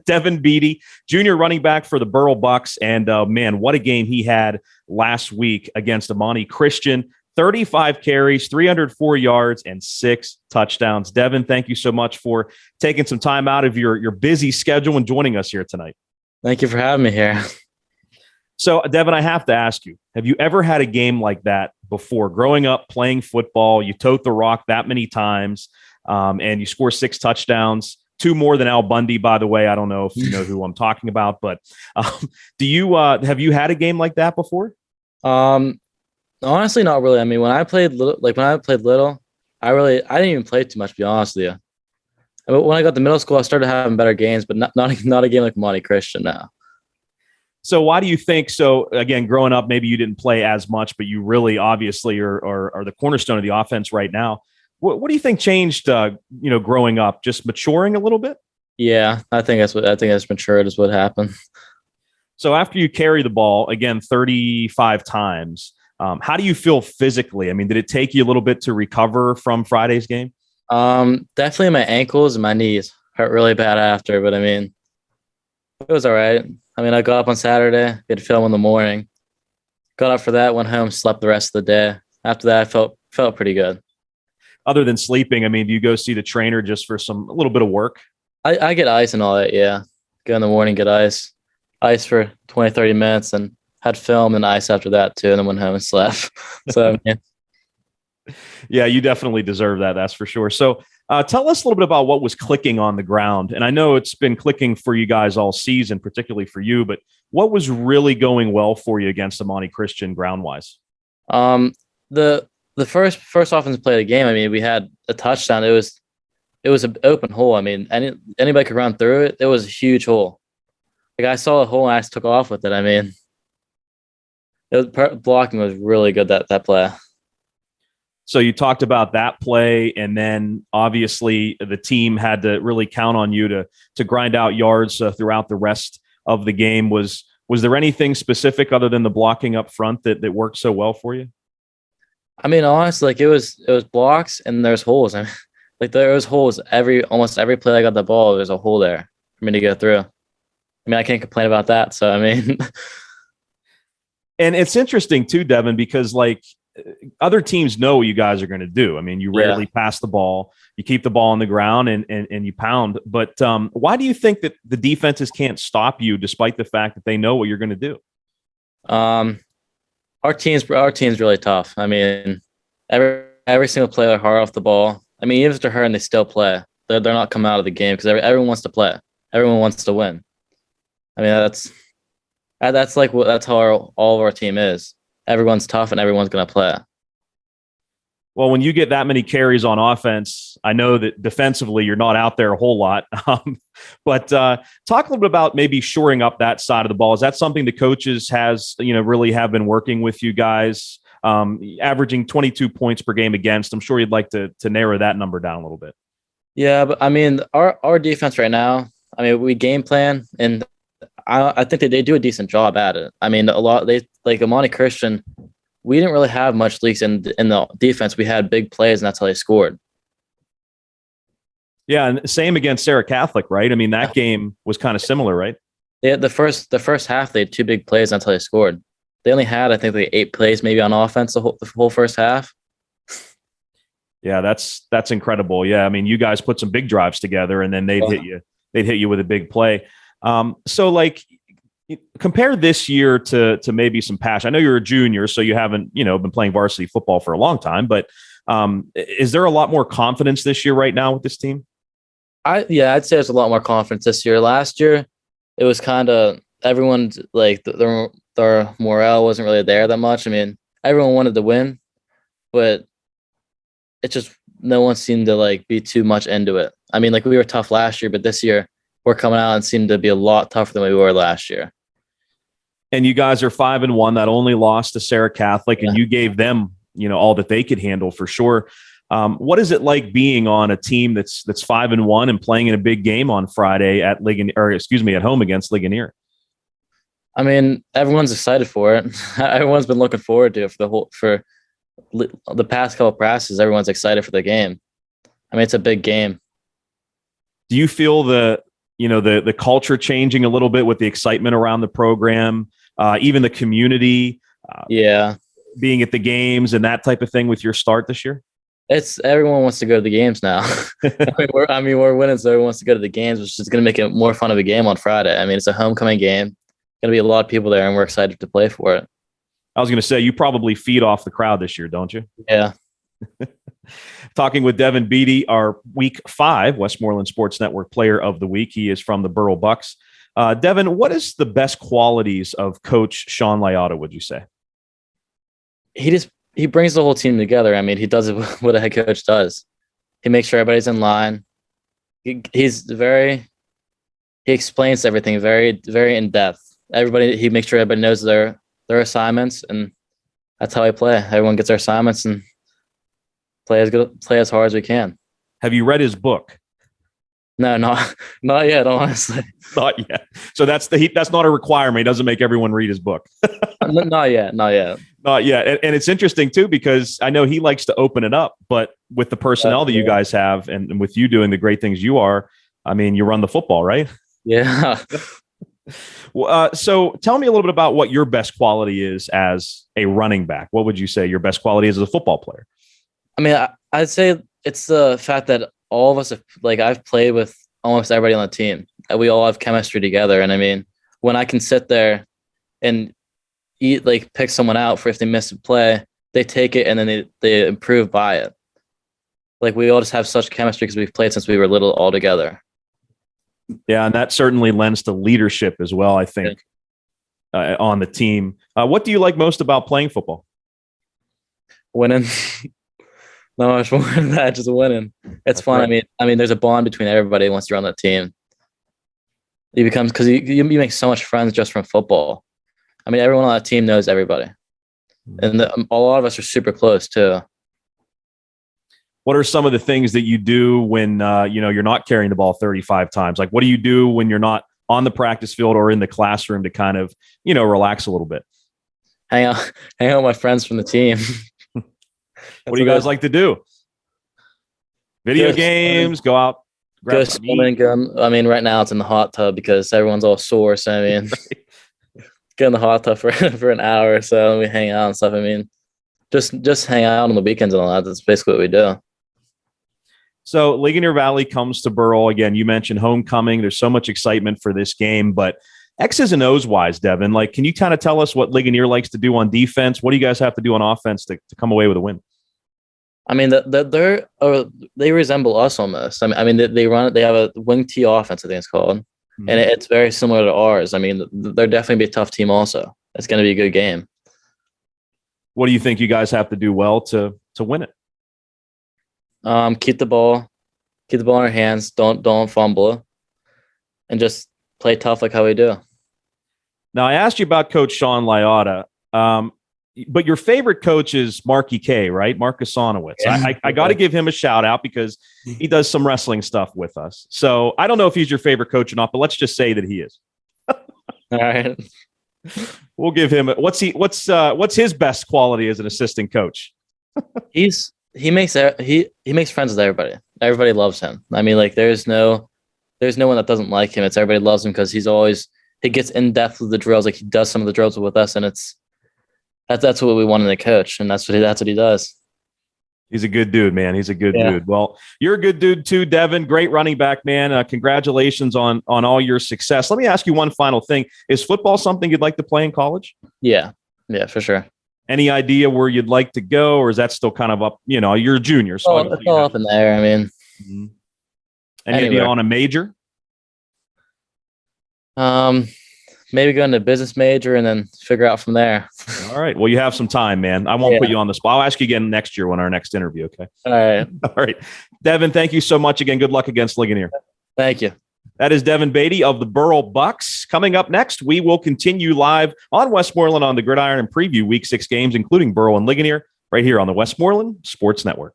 Devin Beattie, junior running back for the Burrell Bucks. And man, what a game he had last week against Imani Christian. 35 carries, 304 yards, and 6 touchdowns. Devin, thank you so much for taking some time out of your busy schedule and joining us here tonight. Thank you for having me here. So, Devin, I have to ask you, have you ever had a game like that before? Growing up playing football, you tote the rock that many times, and you score 6 touchdowns, 2 more than Al Bundy, by the way. I don't know if you know who I'm talking about, but have you had a game like that before? Honestly, not really. I mean, when I played little, I didn't even play too much, to be honest with you. I mean, when I got to middle school, I started having better games, but not a game like Imani Christian now. So why do you think so? Again, growing up, maybe you didn't play as much, but you really obviously are the cornerstone of the offense right now. What do you think changed? Growing up, just maturing a little bit. Yeah, I think that's matured is what happened. So after you carry the ball again 35 times, how do you feel physically? I mean, did it take you a little bit to recover from Friday's game? Definitely my ankles and my knees hurt really bad after, but I mean, it was all right. I mean, I got up on Saturday, did film in the morning, got up for that, went home, slept the rest of the day. After that, I felt pretty good. Other than sleeping, I mean, do you go see the trainer just for a little bit of work? I get ice and all that, yeah. Go in the morning, get ice for 20, 30 minutes, and had film and ice after that too, and then went home and slept. So, yeah. Yeah, you definitely deserve that. That's for sure. So tell us a little bit about what was clicking on the ground. And I know it's been clicking for you guys all season, particularly for you, but what was really going well for you against Imani Christian ground-wise? The first offensive play of the game, I mean, we had a touchdown. It was an open hole. I mean, anybody could run through it. It was a huge hole. Like, I saw a hole and I just took off with it. I mean, blocking was really good that play. So you talked about that play, and then obviously the team had to really count on you to grind out yards throughout the rest of the game. Was there anything specific other than the blocking up front that worked so well for you? I mean, honestly, like it was blocks and there's holes. I mean, like there was holes almost every play I got the ball. There's a hole there for me to go through. I mean, I can't complain about that. So I mean, and it's interesting too, Devin, because like, other teams know what you guys are going to do. I mean, you rarely pass the ball, you keep the ball on the ground and you pound. But why do you think that the defenses can't stop you despite the fact that they know what you're going to do? Our team's really tough. I mean, every single player hard off the ball. I mean, even if they're hurt and they still play, they're not coming out of the game because everyone wants to play. Everyone wants to win. I mean, that's how all of our team is. Everyone's tough and everyone's going to play. Well, when you get that many carries on offense, I know that defensively you're not out there a whole lot. But talk a little bit about maybe shoring up that side of the ball. Is that something the coaches really have been working with you guys, averaging 22 points per game against? I'm sure you'd like to narrow that number down a little bit. Yeah, but I mean, our defense right now, I mean, we game plan and I think they do a decent job at it. I mean, like Imani Christian, we didn't really have much leaks in the defense. We had big plays, and that's how they scored. Yeah, and same against Sarah Catholic, right? I mean, that game was kind of similar, right? Yeah, the first half they had 2 big plays, and that's how they scored. They only had, I think, like 8 plays maybe on offense the whole first half. Yeah, that's incredible. Yeah, I mean, you guys put some big drives together, and then they'd hit you with a big play. So like compare this year to maybe some past. I know you're a junior, so you haven't, been playing varsity football for a long time, but is there a lot more confidence this year right now with this team? I'd say there's a lot more confidence this year. Last year, it was kind of everyone's like their morale wasn't really there that much. I mean, everyone wanted to win, but it just no one seemed to like be too much into it. I mean, like we were tough last year, but this year we're coming out and seem to be a lot tougher than we were last year. And you guys are 5-1. That only lost to Sarah Catholic, and you gave them, all that they could handle for sure. What is it like being on a team that's 5-1 and playing in a big game on Friday at home against Ligonier? I mean, everyone's excited for it. Everyone's been looking forward to it for the past couple of practices. Everyone's excited for the game. I mean, it's a big game. Do you feel the the culture changing a little bit with the excitement around the program, even the community, being at the games and that type of thing with your start this year? It's everyone wants to go to the games now. We're winning, so everyone wants to go to the games, which is going to make it more fun of a game on Friday. I mean, it's a homecoming game. Going to be a lot of people there, and we're excited to play for it. I was going to say, you probably feed off the crowd this year, don't you? Yeah. Talking with Devin Beattie, our Week 5 Westmoreland Sports Network Player of the Week. He is from the Burrell Bucks. Devin, what is the best qualities of Coach Sean Liotta, would you say? He brings the whole team together. I mean, he does what a head coach does. He makes sure everybody's in line. He explains everything very, very in depth. He makes sure everybody knows their assignments, and that's how I play. Everyone gets their assignments and play as hard as we can. Have you read his book? No, not yet, honestly. Not yet. So that's not a requirement. He doesn't make everyone read his book. Not yet. Not yet. And it's interesting too, because I know he likes to open it up, but with the personnel that you guys have and with you doing the great things you are, I mean, you run the football, right? Yeah. So tell me a little bit about what your best quality is as a running back. What would you say your best quality is as a football player? I mean, I'd say it's the fact that all of us I've played with almost everybody on the team. We all have chemistry together. And I mean, when I can sit there and pick someone out for if they miss a play, they take it and then they improve by it. We all just have such chemistry because we've played since we were little all together. Yeah, and that certainly lends to leadership as well, I think, on the team. What do you like most about playing football? Winning. Not much more than that, just winning. It's fun. Right. I mean, there's a bond between everybody once you're on the team. It becomes because you make so much friends just from football. I mean, everyone on that team knows everybody, and a lot of us are super close too. What are some of the things that you do when you're not carrying the ball 35 times? What do you do when you're not on the practice field or in the classroom to kind of relax a little bit? Hang out with my friends from the team. What do you guys like to do? Video games, go out, go swimming. I mean, right now it's in the hot tub because everyone's all sore. So I mean, get in the hot tub for an hour or so and we hang out and stuff. I mean, just hang out on the weekends and all that. That's basically what we do. So Ligonier Valley comes to Burrell. Again, you mentioned homecoming. There's so much excitement for this game, but X's and O's wise, Devin, can you kind of tell us what Ligonier likes to do on defense? What do you guys have to do on offense to come away with a win? I mean, they resemble us almost. I mean, they have a wing T offense, I think it's called, and it's very similar to ours. I mean, they're definitely be a tough team also. It's going to be a good game. What do you think you guys have to do well to win it? Keep the ball in our hands. Don't fumble, and just play tough like how we do. Now, I asked you about Coach Sean Liotta, but your favorite coach is Marky K, right? Mark Asanowitz. Yeah. I got to give him a shout out because he does some wrestling stuff with us. So I don't know if he's your favorite coach or not, but let's just say that he is. All right. We'll give him what's his best quality as an assistant coach? He makes friends with everybody. Everybody loves him. I mean, there's no one that doesn't like him. It's everybody loves him because he gets in depth with the drills. He does some of the drills with us, and that's what we want in a coach, and that's what he does. He's a good dude, man. He's a good dude. Well, you're a good dude too, Devin. Great running back, man. Congratulations on all your success. Let me ask you one final thing. Is football something you'd like to play in college? Yeah, for sure. Any idea where you'd like to go, or is that still kind of up? You're a junior, so it's all up in the air. I mean, any idea on a major? Maybe go into business major and then figure out from there. All right. Well, you have some time, man. I won't put you on the spot. I'll ask you again next year when our next interview. Okay. All right. All right. Devin, thank you so much again. Good luck against Ligonier. Thank you. That is Devin Beattie of the Burrell Bucks. Coming up next, we will continue live on Westmoreland on the Gridiron and preview Week 6 games, including Burrell and Ligonier, right here on the Westmoreland Sports Network.